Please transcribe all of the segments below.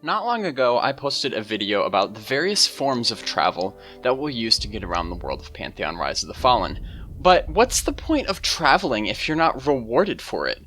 Not long ago, I posted a video about the various forms of travel that we'll use to get around the world of Pantheon Rise of the Fallen. But what's the point of traveling if you're not rewarded for it?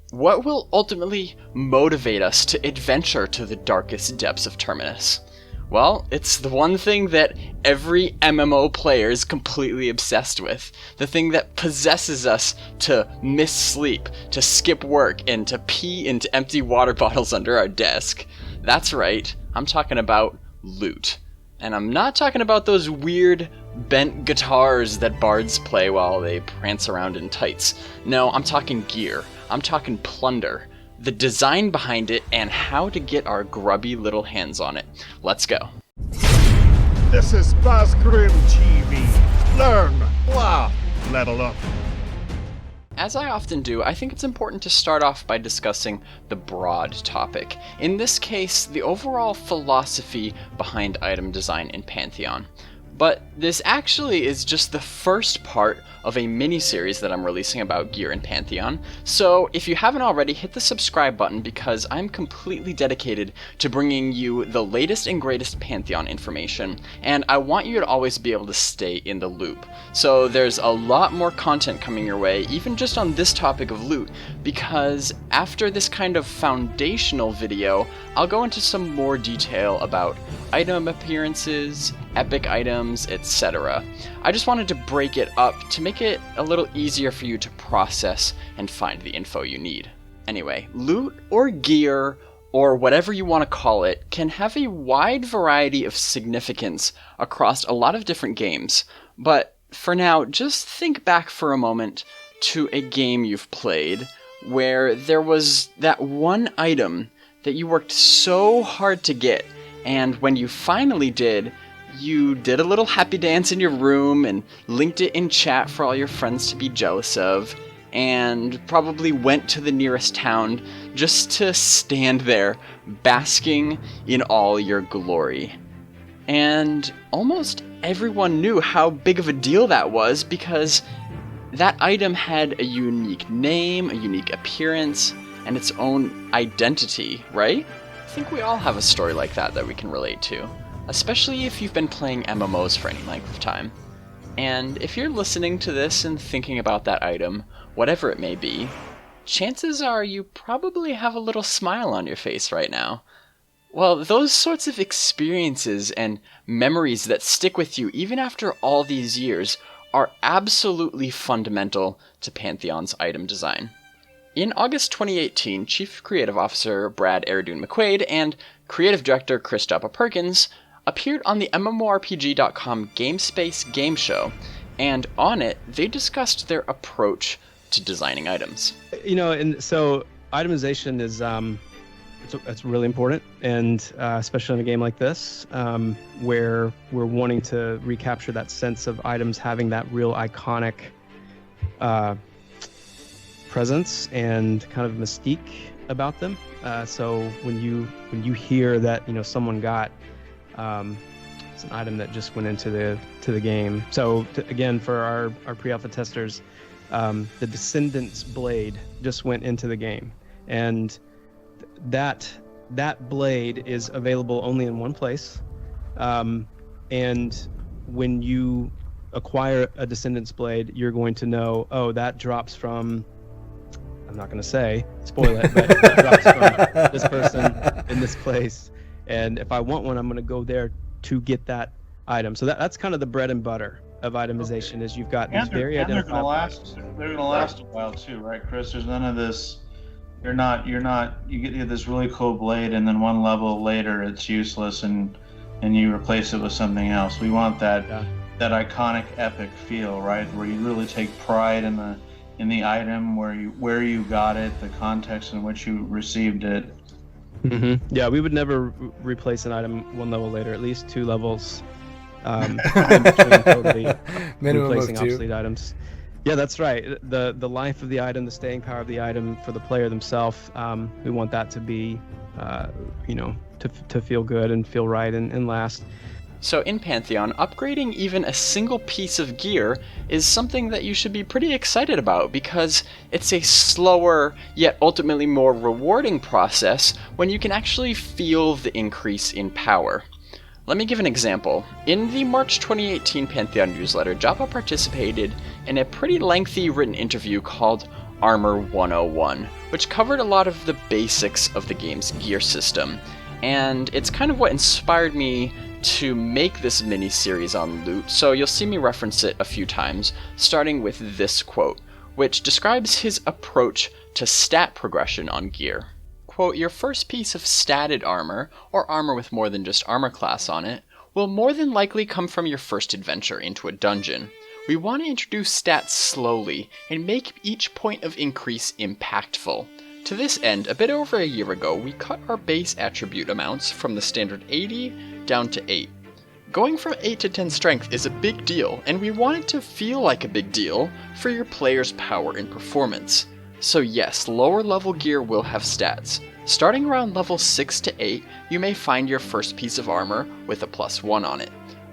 What will ultimately motivate us to adventure to the darkest depths of Terminus? Well, it's the one thing that every MMO player is completely obsessed with. The thing that possesses us to miss sleep, to skip work, and to pee into empty water bottles under our desk. That's right, I'm talking about loot. And I'm not talking about those weird bent guitars that bards play while they prance around in tights. No, I'm talking gear. I'm talking plunder. The design behind it, and how to get our grubby little hands on it. Let's go. This is BazgrimTV. Learn, laugh, level up. As I often do, I think it's important to start off by discussing the broad topic. In this case, the overall philosophy behind item design in Pantheon. But this actually is just the first part of a mini-series that I'm releasing about gear in Pantheon, so if you haven't already, hit the subscribe button because I'm completely dedicated to bringing you the latest and greatest Pantheon information, and I want you to always be able to stay in the loop. So there's a lot more content coming your way, even just on this topic of loot, because after this kind of foundational video, I'll go into some more detail about item appearances, epic items, etc. I just wanted to break it up to make it a little easier for you to process and find the info you need. Anyway, loot or gear, or whatever you want to call it, can have a wide variety of significance across a lot of different games, but for now, just think back for a moment to a game you've played where there was that one item that you worked so hard to get, and when you finally did, you did a little happy dance in your room and linked it in chat for all your friends to be jealous of, and probably went to the nearest town just to stand there, basking in all your glory. And almost everyone knew how big of a deal that was because that item had a unique name, a unique appearance, and its own identity, right? I think we all have a story like that we can relate to, especially if you've been playing MMOs for any length of time. And if you're listening to this and thinking about that item, whatever it may be, chances are you probably have a little smile on your face right now. Well, those sorts of experiences and memories that stick with you even after all these years are absolutely fundamental to Pantheon's item design. In August 2018, Chief Creative Officer Brad Eridoun-McQuaid and Creative Director Chris Perkins appeared on the MMORPG.com GameSpace game show, and on it, they discussed their approach to designing items. You know, and so itemization is it's really important, and especially in a game like this, where we're wanting to recapture that sense of items having that real iconic presence and kind of mystique about them. So when you hear that someone got it's an item that just went into the game. So again, for our pre-alpha testers, the Descendant's blade just went into the game, and that blade is available only in one place. And when you acquire a Descendant's blade, you're going to know, oh, that drops from, I'm not going to say, spoil it, but that drops from this person in this place. And if I want one, I'm going to go there to get that item. So that's kind of the bread and butter of itemization. Is you've got these very identifiable. They're going to last a while too, right, Chris? There's none of this. You get this really cool blade, and then one level later it's useless, and you replace it with something else. We want that iconic epic feel, right, where you really take pride in the item, where you got it, the context in which you received it. Mm-hmm. Yeah, we would never replace an item one level later, at least 2 levels in between totally replacing obsolete items. Yeah, that's right. The life of the item, the staying power of the item for the player themselves, we want that to be, to feel good and feel right and last. So in Pantheon, upgrading even a single piece of gear is something that you should be pretty excited about because it's a slower, yet ultimately more rewarding process when you can actually feel the increase in power. Let me give an example. In the March 2018 Pantheon newsletter, Joppa participated in a pretty lengthy written interview called Armour 101, which covered a lot of the basics of the game's gear system, and it's kind of what inspired me to make this mini-series on loot, so you'll see me reference it a few times, starting with this quote, which describes his approach to stat progression on gear. Quote, "Your first piece of statted armor, or armor with more than just armor class on it, will more than likely come from your first adventure into a dungeon. We want to introduce stats slowly and make each point of increase impactful. To this end, a bit over a year ago, we cut our base attribute amounts from the standard 80 down to 8. Going from 8 to 10 strength is a big deal, and we want it to feel like a big deal for your player's power and performance. So yes, lower level gear will have stats. Starting around level 6 to 8, you may find your first piece of armor with a +1 on it.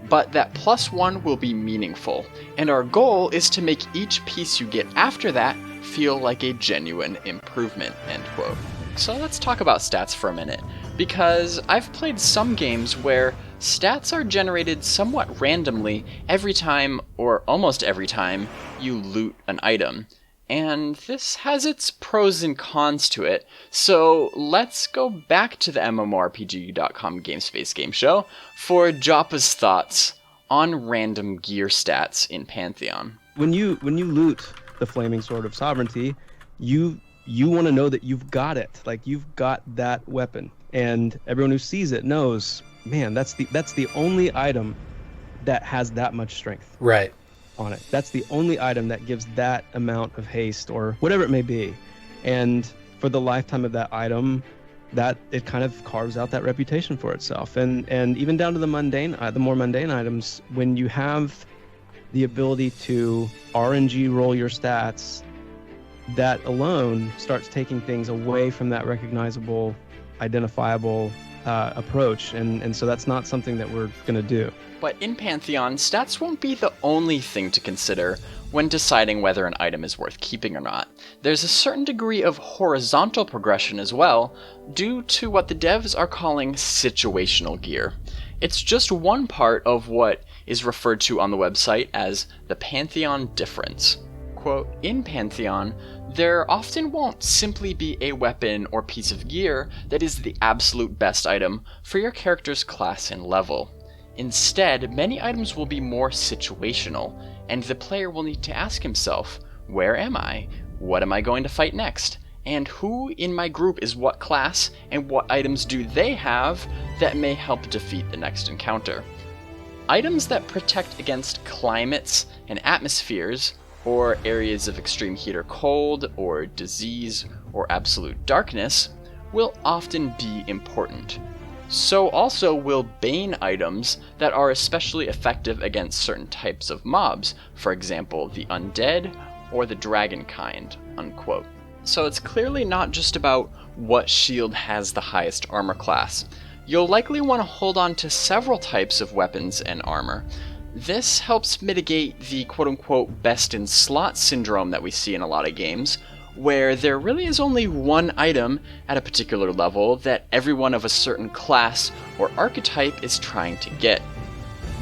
But that +1 will be meaningful, and our goal is to make each piece you get after that feel like a genuine improvement," end quote. So let's talk about stats for a minute, because I've played some games where stats are generated somewhat randomly every time, or almost every time, you loot an item. And this has its pros and cons to it, so let's go back to the MMORPG.com GameSpace Game Show for Joppa's thoughts on random gear stats in Pantheon. When you loot the Flaming Sword of Sovereignty, you want to know that you've got it, like you've got that weapon, and everyone who sees it knows, man, that's the only item that has that much strength. Right. On it. That's the only item that gives that amount of haste or whatever it may be. And for the lifetime of that item, that it kind of carves out that reputation for itself. And even down to the more mundane items, when you have the ability to RNG roll your stats, that alone starts taking things away from that recognizable, identifiable approach. And so that's not something that we're going to do. But in Pantheon, stats won't be the only thing to consider when deciding whether an item is worth keeping or not. There's a certain degree of horizontal progression as well, due to what the devs are calling situational gear. It's just one part of what is referred to on the website as the Pantheon difference. Quote, "In Pantheon, there often won't simply be a weapon or piece of gear that is the absolute best item for your character's class and level. Instead, many items will be more situational, and the player will need to ask himself, where am I? What am I going to fight next? And who in my group is what class, and what items do they have that may help defeat the next encounter? Items that protect against climates and atmospheres, or areas of extreme heat or cold, or disease, or absolute darkness, will often be important. So also will Bane items that are especially effective against certain types of mobs, for example, the undead or the dragon kind," unquote. So it's clearly not just about what shield has the highest armor class. You'll likely want to hold on to several types of weapons and armor. This helps mitigate the quote-unquote best in slot syndrome that we see in a lot of games, where there really is only one item at a particular level that everyone of a certain class or archetype is trying to get.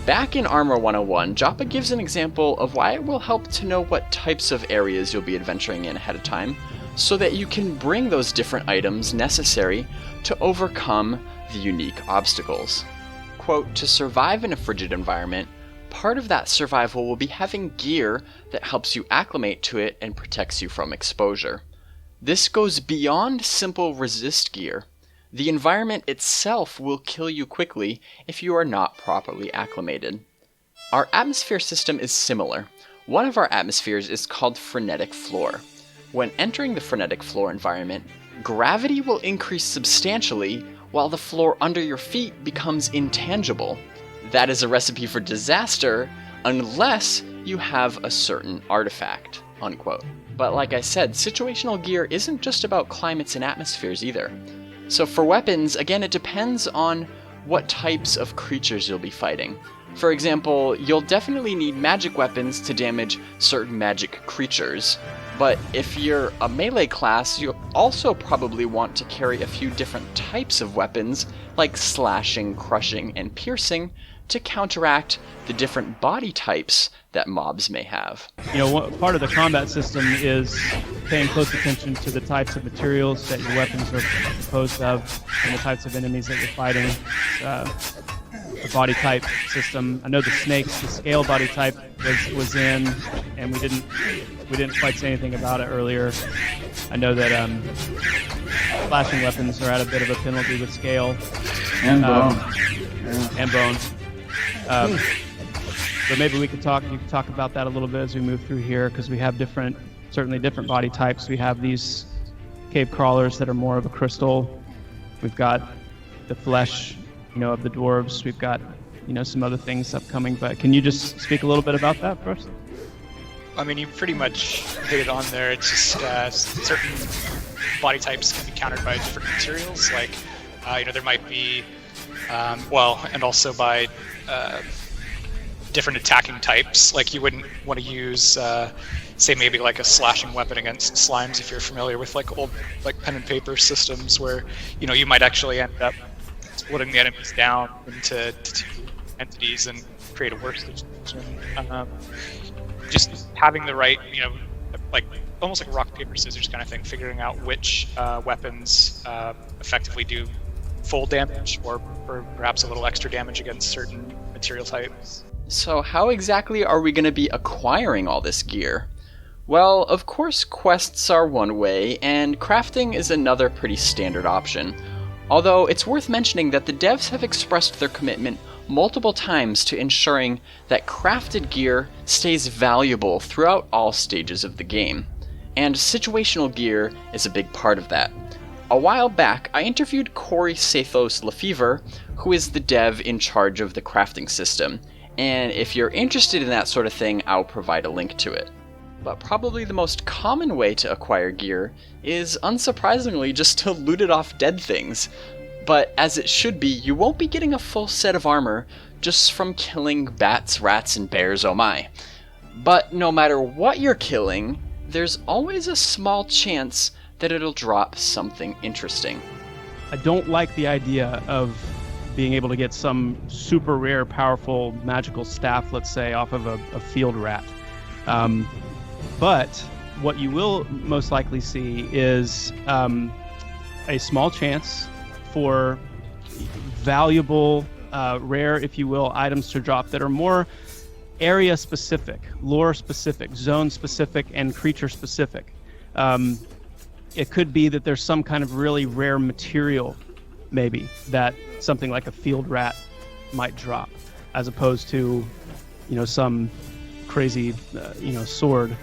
Back in Armour 101, Joppa gives an example of why it will help to know what types of areas you'll be adventuring in ahead of time, so that you can bring those different items necessary to overcome the unique obstacles. Quote, "To survive in a frigid environment, part of that survival will be having gear that helps you acclimate to it and protects you from exposure. This goes beyond simple resist gear. The environment itself will kill you quickly if you are not properly acclimated. Our atmosphere system is similar. One of our atmospheres is called frenetic floor. When entering the frenetic floor environment, gravity will increase substantially while the floor under your feet becomes intangible. That is a recipe for disaster unless you have a certain artifact," unquote. But like I said, situational gear isn't just about climates and atmospheres either. So for weapons, again, it depends on what types of creatures you'll be fighting. For example, you'll definitely need magic weapons to damage certain magic creatures, but if you're a melee class, you'll also probably want to carry a few different types of weapons, like slashing, crushing, and piercing, to counteract the different body types that mobs may have. Part of the combat system is paying close attention to the types of materials that your weapons are composed of and the types of enemies that you're fighting. The body type system. I know the snakes, the scale body type was in, and we didn't quite say anything about it earlier. I know that slashing weapons are at a bit of a penalty with scale. And bone. And bone. But maybe you could talk about that a little bit as we move through here, because we have certainly different body types. We have these cave crawlers that are more of a crystal. We've got the flesh, of the dwarves. We've got, some other things upcoming. But can you just speak a little bit about that first? I mean, you pretty much hit it on there. It's just certain body types can be countered by different materials. Like, there might be, and also by different attacking types. Like, you wouldn't want to use, say, maybe like a slashing weapon against slimes if you're familiar with like old like pen and paper systems, where you might actually end up splitting the enemies down into two entities and create a worse situation. Just having the right, like almost like rock paper scissors kind of thing, figuring out which weapons effectively do full damage or perhaps a little extra damage against certain material types. So how exactly are we going to be acquiring all this gear? Well, of course quests are one way, and crafting is another pretty standard option. Although it's worth mentioning that the devs have expressed their commitment multiple times to ensuring that crafted gear stays valuable throughout all stages of the game. And situational gear is a big part of that. A while back, I interviewed Corey Sathos Lefevre, who is the dev in charge of the crafting system, and if you're interested in that sort of thing, I'll provide a link to it. But probably the most common way to acquire gear is, unsurprisingly, just to loot it off dead things. But as it should be, you won't be getting a full set of armor just from killing bats, rats, and bears, oh my. But no matter what you're killing, there's always a small chance that it'll drop something interesting. I don't like the idea of being able to get some super rare, powerful, magical staff, let's say, off of a field rat. But what you will most likely see is a small chance for valuable, rare, if you will, items to drop that are more area specific, lore specific, zone specific, and creature specific. It could be that there's some kind of really rare material, maybe, that something like a field rat might drop, as opposed to, some crazy, sword.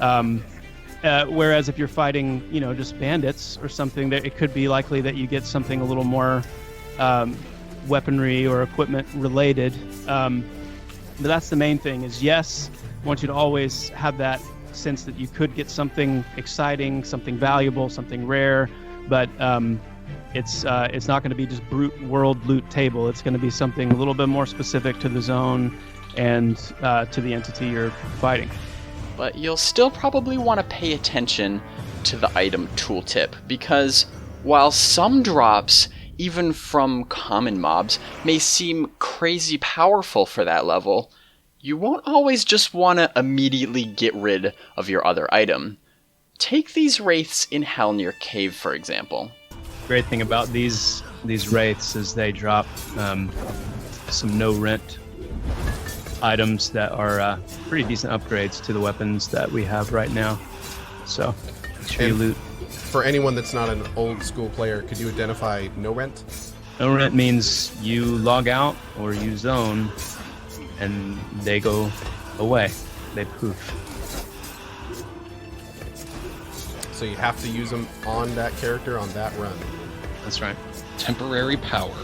Whereas if you're fighting, just bandits or something, that it could be likely that you get something a little more weaponry or equipment related. But that's the main thing is, yes, I want you to always have that sense that you could get something exciting, something valuable, something rare, but it's not going to be just brute world loot table. It's going to be something a little bit more specific to the zone and to the entity you're fighting. But you'll still probably want to pay attention to the item tooltip, because while some drops, even from common mobs, may seem crazy powerful for that level, you won't always just want to immediately get rid of your other item. Take these wraiths in Halnir Cave, for example. Great thing about these wraiths is they drop some no-rent items that are pretty decent upgrades to the weapons that we have right now. So, make sure you loot. For anyone that's not an old school player, could you identify no rent? No rent means you log out or you zone, and they go away. They poof. So you have to use them on that character on that run. That's right. Temporary power.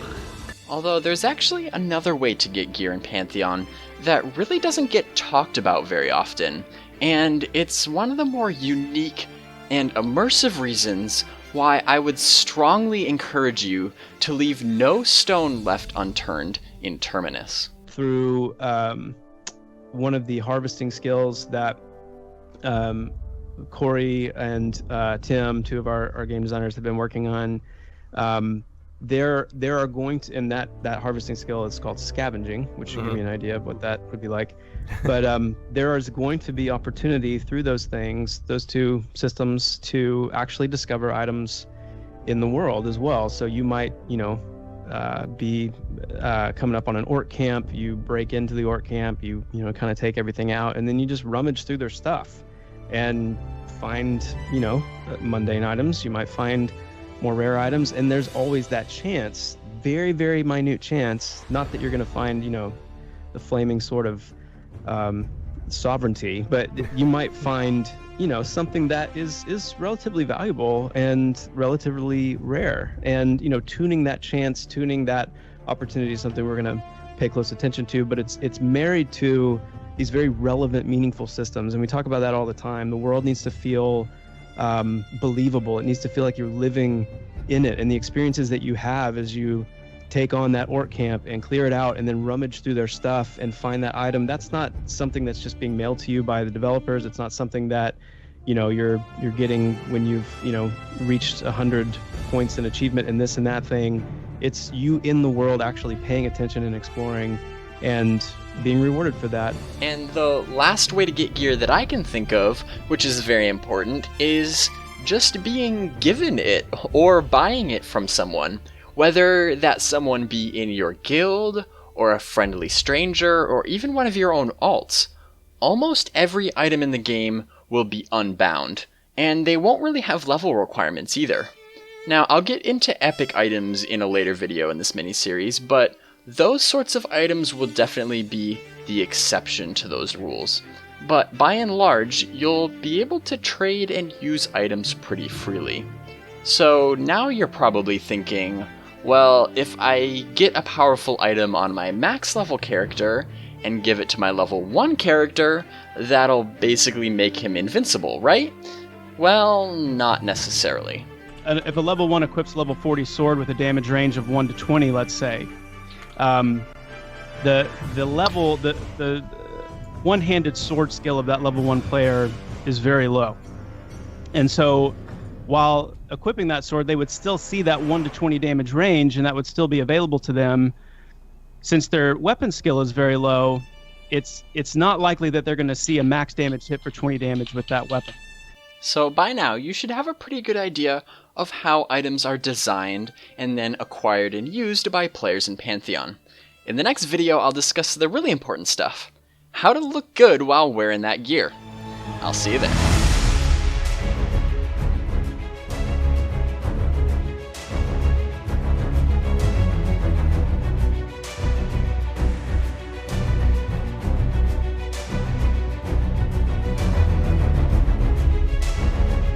Although there's actually another way to get gear in Pantheon that really doesn't get talked about very often, and it's one of the more unique and immersive reasons why I would strongly encourage you to leave no stone left unturned in Terminus. Through one of the harvesting skills that Corey and Tim, two of our game designers, have been working on, there are going to, and that harvesting skill is called scavenging, which should give you an idea of what that would be like. But there is going to be opportunity through those things, those two systems, to actually discover items in the world as well. So you might, be coming up on an orc camp, you break into the orc camp, you kind of take everything out, and then you just rummage through their stuff and find, mundane items. You might find more rare items, and there's always that chance, very, very minute chance, not that you're going to find, the flaming sword of sovereignty, but you might find, something that is relatively valuable and relatively rare. And, tuning that chance, tuning that opportunity is something we're going to pay close attention to, but it's married to these very relevant, meaningful systems. And we talk about that all the time. The world needs to feel believable. It needs to feel like you're living in it, and the experiences that you have as you take on that orc camp and clear it out and then rummage through their stuff and find that item, that's not something that's just being mailed to you by the developers. It's not something that you're getting when you've reached 100 points in achievement and this and that thing. It's you in the world actually paying attention and exploring and being rewarded for that. And the last way to get gear that I can think of, which is very important, is just being given it or buying it from someone. Whether that someone be in your guild, or a friendly stranger, or even one of your own alts. Almost every item in the game will be unbound, and they won't really have level requirements either. Now, I'll get into epic items in a later video in this miniseries, but those sorts of items will definitely be the exception to those rules. But by and large, you'll be able to trade and use items pretty freely. So now you're probably thinking, well, if I get a powerful item on my max level character and give it to my level 1 character, that'll basically make him invincible, right? Well, not necessarily. If a level 1 equips a level 40 sword with a damage range of 1 to 20, let's say, the one-handed sword skill of that level 1 player is very low. And so while equipping that sword, they would still see that 1 to 20 damage range, and that would still be available to them. Since their weapon skill is very low, it's not likely that they're going to see a max damage hit for 20 damage with that weapon. So by now, you should have a pretty good idea of how items are designed and then acquired and used by players in Pantheon. In the next video, I'll discuss the really important stuff: how to look good while wearing that gear. I'll see you there.